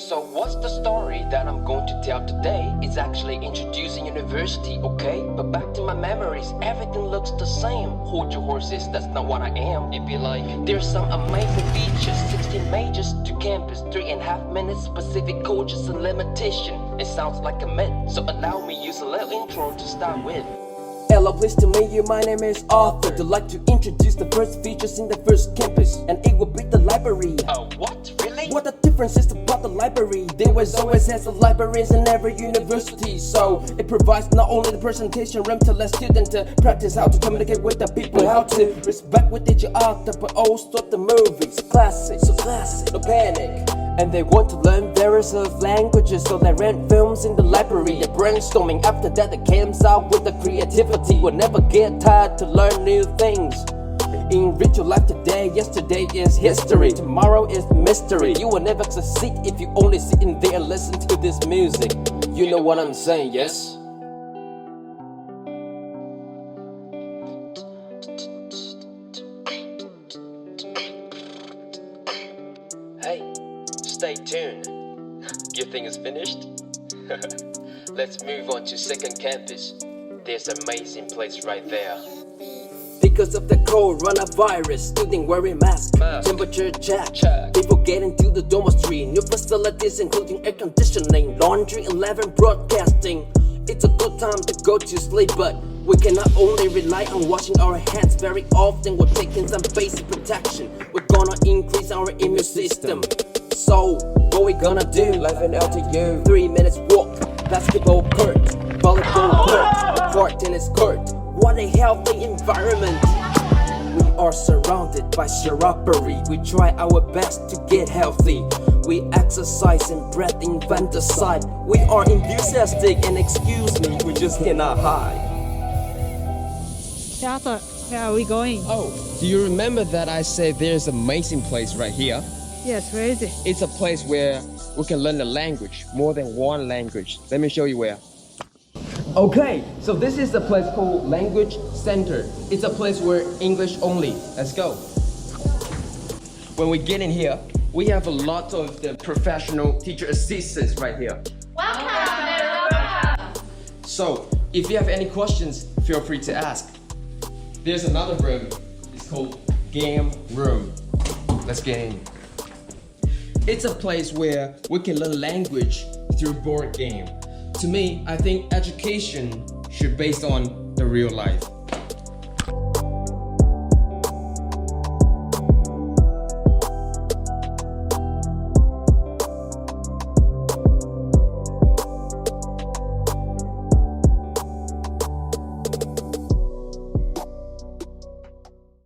So what's the story that I'm going to tell today? It's actually introducing university, okay? But back to my memories, everything looks the same. Hold your horses, that's not what I am. It be like, there's some amazing features, 16 majors to campus, 3.5 minutes, specific coaches and limitation. It sounds like a myth, so allow me use a little intro to start with. Hello, pleased to meet you, my name is Arthur. I'd like to introduce the first features in the first campus, and it will be the library. What? Really? What the difference is about the library? There was always has libraries in every university, so it provides not only the presentation room to let students to practice how to communicate with the people, how to respect with each other, but also the movies, classics, so classic, no panic. And they want to learn various of languages, so they rent films in the library. They're brainstorming, after that they came out with the creativity. Will never get tired to learn new things. Enrich your life today, yesterday is history, tomorrow is mystery. You will never succeed if you only sit in there and listen to this music. You know what I'm saying, yes? Hey, stay tuned. You think it's finished? Let's move on to second campus. There's an amazing place right there. Because of the coronavirus, students wearing masks, temperature check. People get into the dormitory, new facilities including air conditioning, laundry, and live broadcasting. It's a good time to go to sleep, but we cannot only rely on washing our hands very often. We're taking some basic protection. We're gonna increase our immune system. So, what we gonna do? Live in LTU, 3 minutes walk, basketball court, volleyball court, court tennis court. What a healthy environment. We are surrounded by shrubbery. We try our best to get healthy. We exercise and breathe infanticide. We are enthusiastic, and excuse me, we just cannot hide. Hey Arthur, where are we going? Oh, do you remember that I said there's an amazing place right here? Yes, where is it? It's a place where we can learn the language, more than one language. Let me show you where. Okay, so this is the place called Language Center. It's a place where English only. Let's go. When we get in here, we have a lot of the professional teacher assistants right here. Welcome! So, if you have any questions, feel free to ask. There's another room. It's called Game Room. Let's get in. It's a place where we can learn language through board game. To me, I think education should be based on the real life.